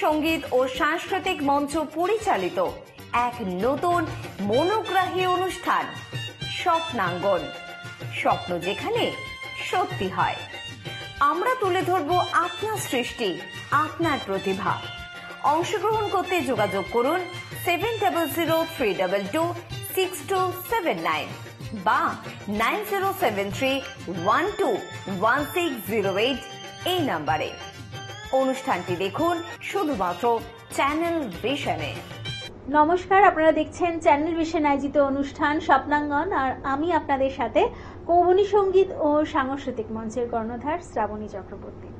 সঙ্গীত ও সাংস্কৃতিক মঞ্চ পরিচালিত এক নতুন মনোগ্রাহী অনুষ্ঠান স্বপ্নাঙ্গন। স্বপ্ন যেখানে সত্যি হয়। আমরা তুলে ধরব আপনার সৃষ্টি, আপনার প্রতিভা। অংশগ্রহণ করতে যোগাযোগ করুন 7003226279 বা 9073121608 এই নাম্বারে। অনুষ্ঠানটি দেখুন শুধুমাত্র চ্যানেল ভিশনে। নমস্কার, আপনারা দেখছেন চ্যানেল ভিশন আয়োজিত অনুষ্ঠান স্বপ্নাঙ্গন, আর আমি আপনাদের সাথে কৌবনী সঙ্গীত ও সাংস্কৃতিক মঞ্চের কর্ণধার শ্রাবণী চক্রবর্তী।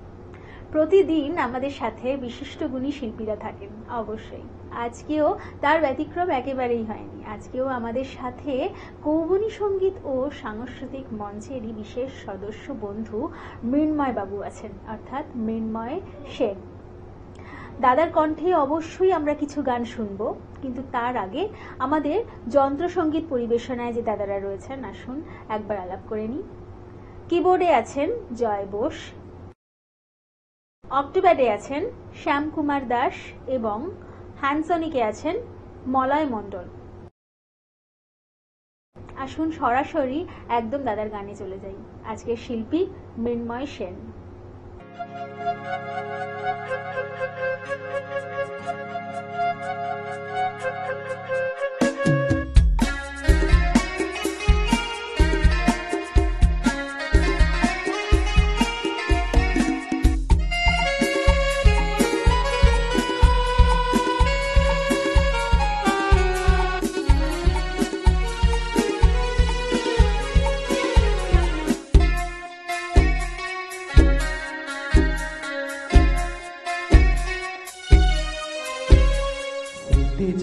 প্রতিদিন আমাদের সাথে বিশিষ্ট গুণী শিল্পীরা থাকেন, অবশ্যই আজকেও তার ব্যতিক্রম একেবারেই হয়নি। আজকেও আমাদের সাথে কৌবনী সঙ্গীত ও সাংস্কৃতিক মঞ্চেরই বিশেষ সদস্য বন্ধু মৃন্ময় বাবু আছেন, অর্থাৎ মৃন্ময় সেন। দাদার কণ্ঠে অবশ্যই আমরা কিছু গান শুনবো, কিন্তু তার আগে আমাদের যন্ত্রসঙ্গীত পরিবেশনায় যে দাদারা রয়েছেন, আসুন একবার আলাপ করে নিই। কিবোর্ডে আছেন জয় বোস, অক্টোপ্যাডে আছেন শ্যাম কুমার দাস এবং হ্যান্ডসনিকে আছেন মলয় মণ্ডল। আসুন সরাসরি একদম দাদার গানে চলে যাই। আজকের শিল্পী মৃন্ময় সেন।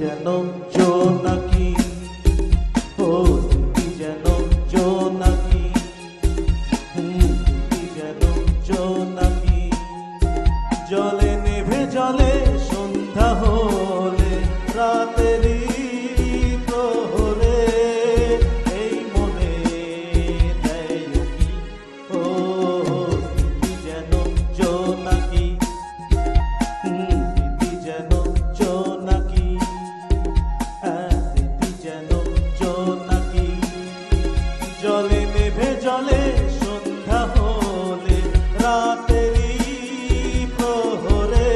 যেন জোনাকি, ও যেন জোনাকি, যেন জোনাকি, জলে নেভে জলে সন্ধ্যা হলে রাতেরই প্রহরে এই মনে দেয় কি, ও যেন জোনাকি, যেন জোনাকি, জলে নেভে জলে সন্ধ্যা হলে রাতেরই প্রহরে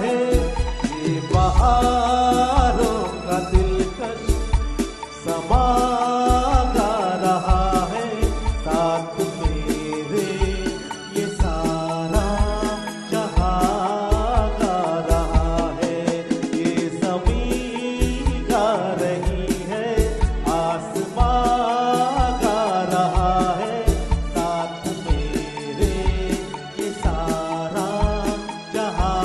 है ये बहारों का दिलकश समा गा रहा है साथ मेरे ये सारा जहां गा रहा है ये ज़मीं गा रही है आसमां गा रहा है साथ मेरे ये सारा जहां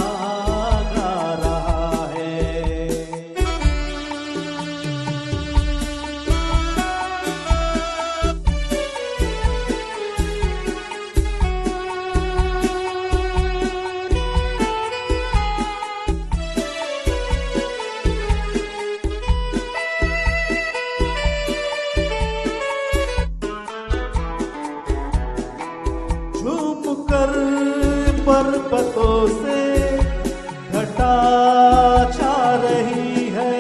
गा रहा है। झूम कर पर्वतों से घटा छा रही है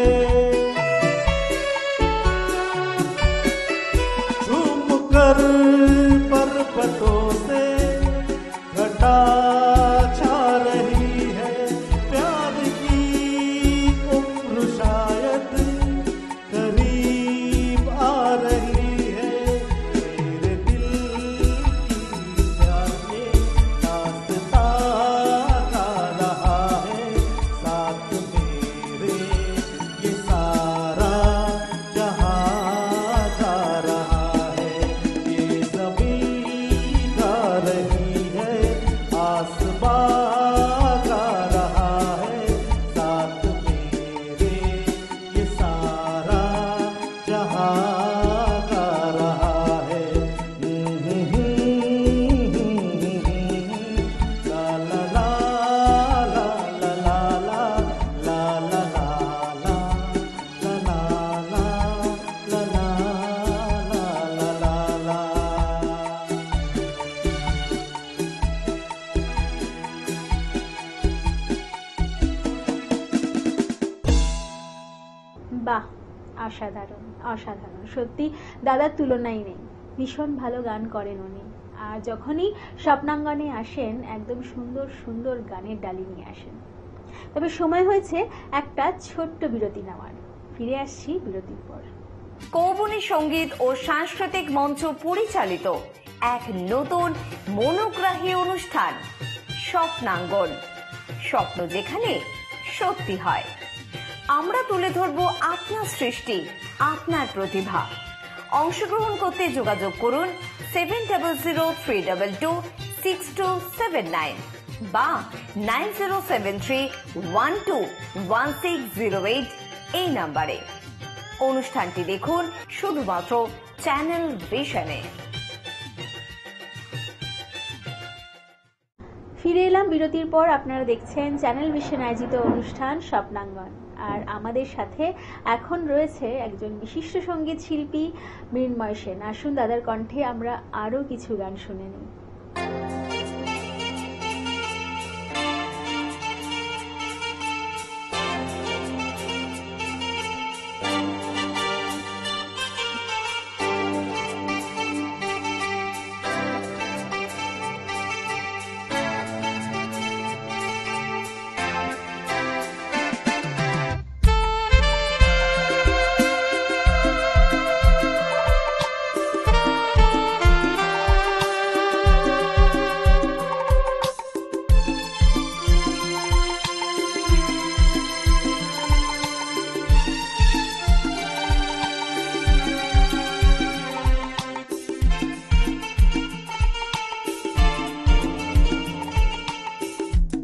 झूम कर पर्वतों से घटा छा रही है प्यार की उम्र शायद करीब आ रही है मेरे दिल की प्यार ये दास्तां गा रहा है साथ मेरे ये सारा जहां गा रहा है ये ज़मीं गा रही है आसमां गा रहा है साथ मेरे ये सारा जहां गा रहा है ला ला ला ला ला ला ला ला ला ला ला ला ला ला ला। বাহ, অসাধারণ অসাধারণ, সত্যি দাদার তুলনাই নেই। ভীষণ ভালো গান করেন উনি। আর যখনই স্বপ্নাঙ্গনে আসেন একদম সুন্দর সুন্দর গানের ডালি নিয়ে আসেন। তবে সময় হয়েছে একটা ছোট্ট বিরতি নেওয়ার। ফিরে আসছি বিরতির পর। কৌবনী সঙ্গীত ও সাংস্কৃতিক মঞ্চ পরিচালিত এক নতুন মনোগ্রাহী অনুষ্ঠান স্বপ্নাঙ্গন, স্বপ্ন যেখানে সত্যি হয়। আমরা তুলে ধরব আপনার সৃষ্টি, আপনার প্রতিভা। অংশগ্রহণ করতে যোগাযোগ করুন 7003226279 বা 9073121608 এই নাম্বারে। অনুষ্ঠানটি দেখুন শুধুমাত্র চ্যানেল ভিশনে। ফিরে এলাম বিরতির পর। আপনারা দেখছেন চ্যানেল ভিশন আয়োজিত অনুষ্ঠান স্বপ্নাঙ্গন। আর আমাদের সাথে এখন রয়েছে একজন বিশিষ্ট সঙ্গীত শিল্পী মৃন্ময় সেন। আসুন দাদার কণ্ঠে আমরা আরো কিছু গান শুনে নিই।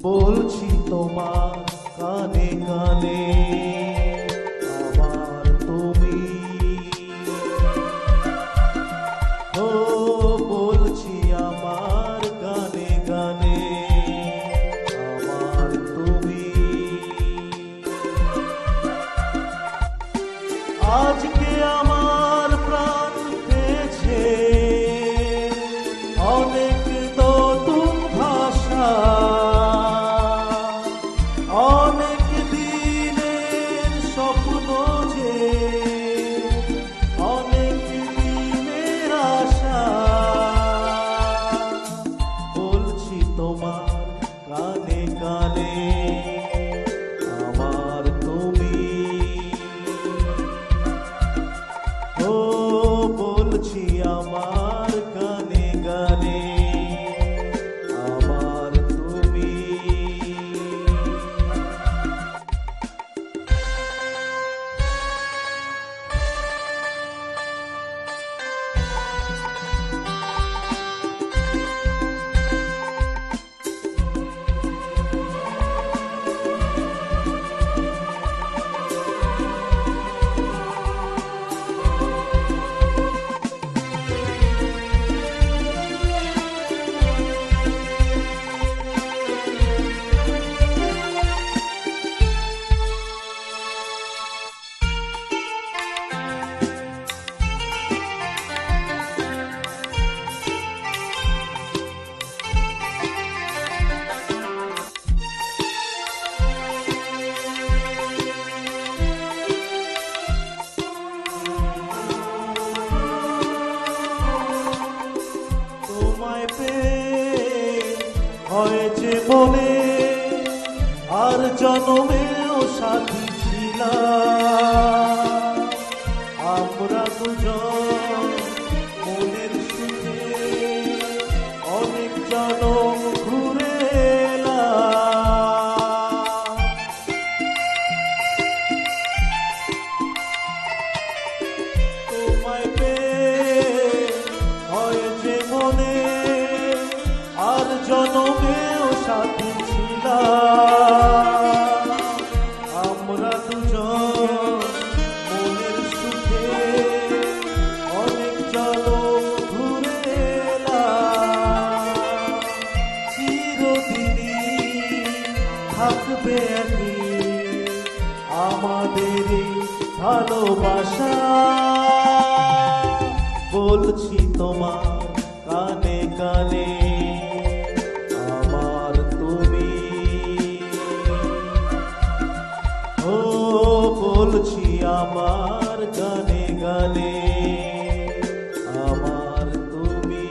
বলছি তোমার কানে কানে আমার তুমি ও বলছি আমার কানে কানে আমার তুমি আজকে আমার প্রাণ পেয়েছে অনেক নতুন ভাষা অনেক দিনে আর জনমেও সাথী ছিলাম আমরা দুজন মনের সুখে অনেক জনম ঘুরে এলাম। তোমায় পেয়ে হয় যে মনে আর জনমেও সাথী ছিলাম আমরা দুজন মনের সুখে অনেক জনম ঘুরে এলাম। চিরদিনই থাকবে একই আমাদের এই ভালোবাসা। বলছি তোমার কানে কানে আমার তুমি, ও বলছি আমার গানে গানে আমার তুমি।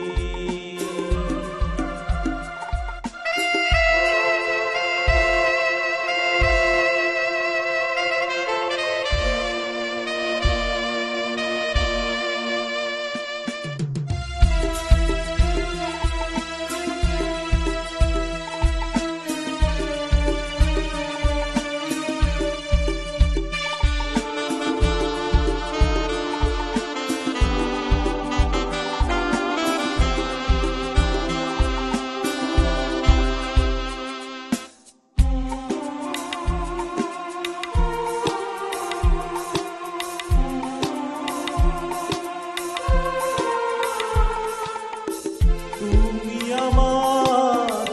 তুমি আমার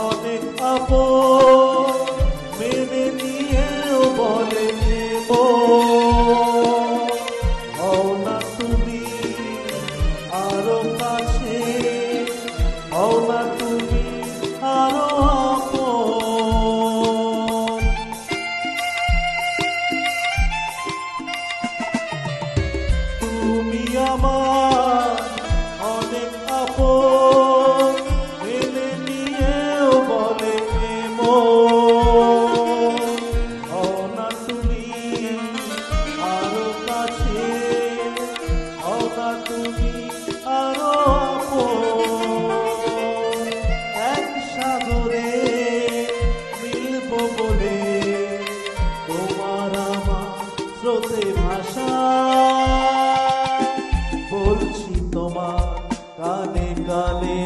অনেক আপন মেনে নিয়েও বলে নেব, হও না তুমি আরো কাছে, হও না তুমি আরো আপন। তুমি আমার অনেক আপন মেনে নিয়েও বলে হও না তুমি আরো কাছে, হও না তুমি আরো আপন। এক সাগরে মিলব বলে তোমার আমার স্রোতে ভাষা। বলছি তোমার কানে কানে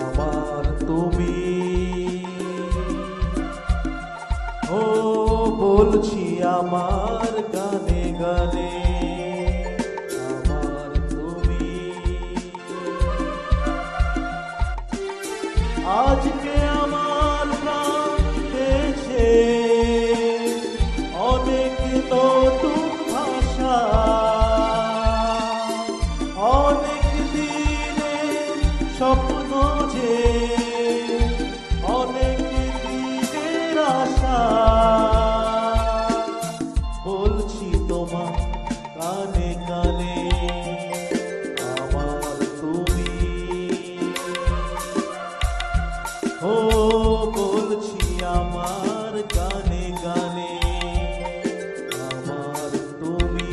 আমার তুমি, ও বলছি আমার গানে গানে আমার তুমি। আজকে আমার প্রাণ পেয়েছে অনেক নতুন ভাষা, অনেক দিনের স্বপ্ন যে অনেক দিনের আশা। বলছি তোমার কানে কানে আমার তুমি, ও বলছি আমার গানে গানে আমার তুমি।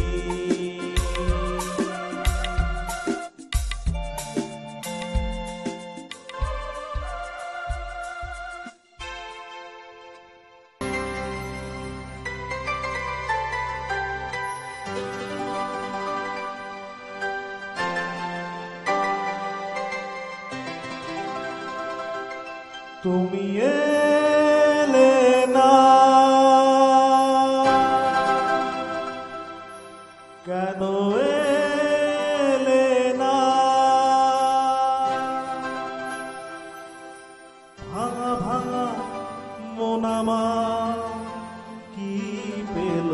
তুমি এলে না কেন এলে না, ভাঙা ভাঙা মন আমার কি পেল।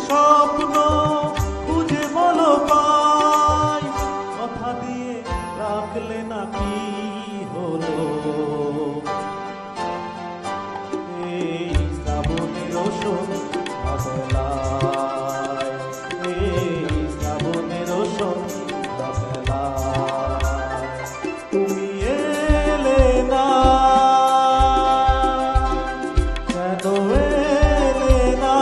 স্বপ্ন খুঁজে বলো পাই, কথা দিয়ে রাখলে না কি হলো। এই শ্রাবণের সন্ধ্যাবেলায়, এই শ্রাবণের সন্ধ্যাবেলায় তুমি এলে না, কেন এলে না?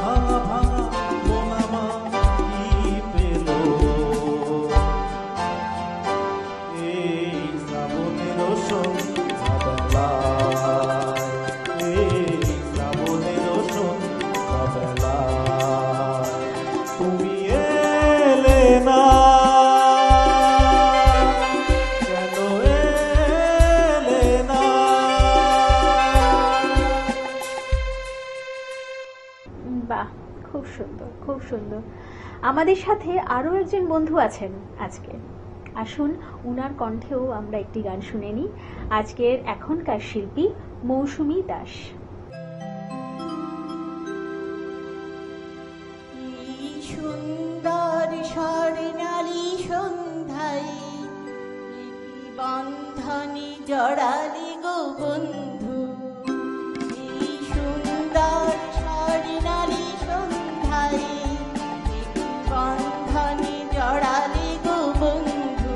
ভাঙা ভাঙা মন আমার কি পেল, এই শ্রাবণের সন্ধ্যাবেলায়, এই শ্রাবণের সন্ধ্যাবেলায় তুমি এলে না, কেন এলে না? বাহ, খুব সুন্দর, খুব সুন্দর। আমাদের সাথে আরো একজন বন্ধু আছেন আজকে। আসুন উনার কণ্ঠেও আমরা একটি গান শুনে নিই। আজকের এখনকার শিল্পী মৌসুমী দাস। এই সুন্দর স্বর্ণালী সন্ধ্যায় কি বন্ধনে জড়ালি গো বন্ধু। এই সুন্দর স্বর্ণালী সন্ধ্যায় কি বন্ধনে জড়ালি গো বন্ধু।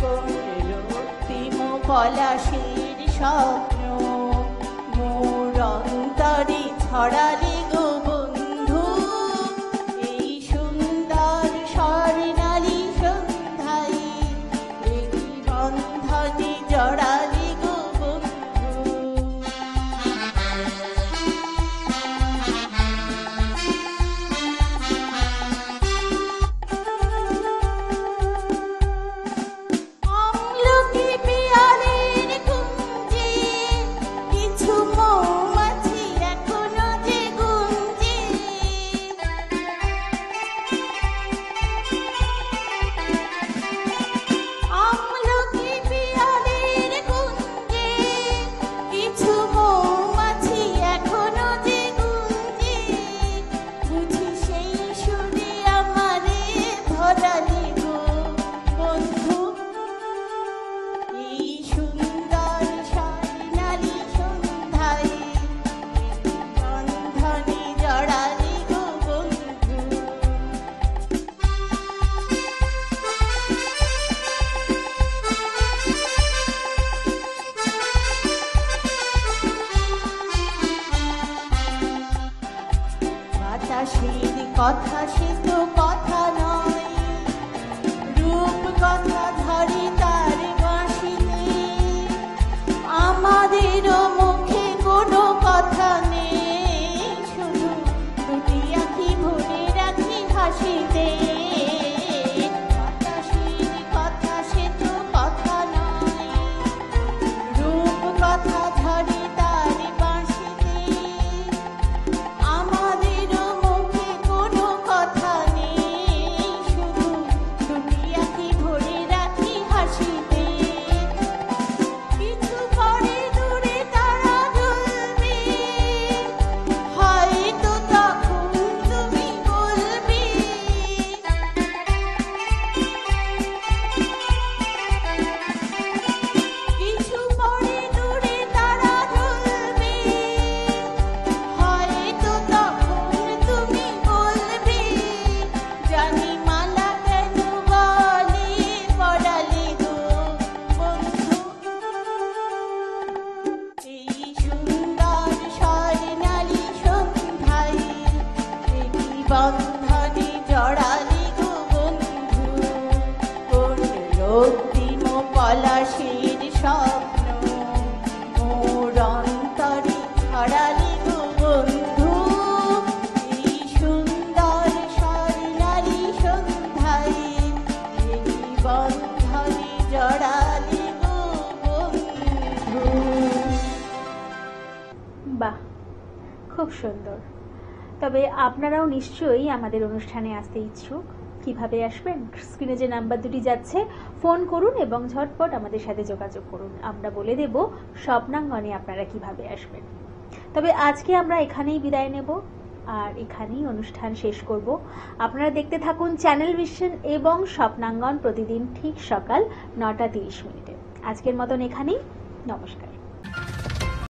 কোন রক্তিম পলাশের স্বপ্ন মোর অন্তরে ছড়ালি গো বন্ধু। এই সুন্দর স্বর্ণালী সন্ধ্যায় একই বন্ধনে জড়ালি গো বন্ধু। আমলকি পিয়ালের কুঞ্জে কিছু মৌমাছি এখনো যে গুঞ্জে। আমলকি পিয়ালের কুঞ্জে কিছু মৌমাছি এখনো যে গুঞ্জে। বুঝি সেই সুরে আমারে ধরালি গো বন্ধু। এই সুন্দর স্বর্ণালী সন্ধ্যায় বন্ধনে জড়ালি গো বন্ধু। বাতাসের কথা সে তো কথা নয়, রূপ কথা ধরে তার বাঁশিতে। আমাদেরও মুখে কোনো কথা নেই, শুধু দুটি আঁখি ভরে রাখি হাসিতে। বাতাসের কথা সে তো কথা নয়, রূপ কথা ধরে তার বাঁশিতে। আমাদেরও মুখে কোনো কথা নেই, শুধু দুটি আঁখি ভরে রাখি হাসিতে। কিছু পরে দূরে তারা জ্বলবে, হয়তো তখন তুমি বলবে। কিছু পরে দূরে তারা জ্বলবে, হয়তো তখন তুমি বলবে। জানি মালা কেন গলে পড়ালে গো বন্ধু। এই সুন্দর স্বর্ণালী সন্ধ্যায় একই বন্ধনে জড়ালি গো বন্ধু। কোন রক্তিম পলাশের স্বপ্ন মোর অন্তরে ছড়ালি গো বন্ধু। এই সুন্দর স্বর্ণালী সন্ধ্যায় একই বন্ধনে জড়ালি গো বন্ধু। বাহ, খুব সুন্দর। তবে আপনারাও নিশ্চয়ই আমাদের অনুষ্ঠানে আসতে ইচ্ছুক। কিভাবে আসবেন? স্ক্রিনে যে নাম্বার দুটি যাচ্ছে ফোন করুন এবং ঝটপট আমাদের সাথে যোগাযোগ করুন। আমরা বলে দেব স্বপ্নাঙ্গনে আপনারা কিভাবে আসবেন। তবে আজকে আমরা এখানেই বিদায় নেব আর এখানেই অনুষ্ঠান শেষ করব। আপনারা দেখতে থাকুন চ্যানেল ভিশন এবং স্বপ্নাঙ্গন প্রতিদিন ঠিক সকাল 9:30 আজকের মতন এখানেই। নমস্কার।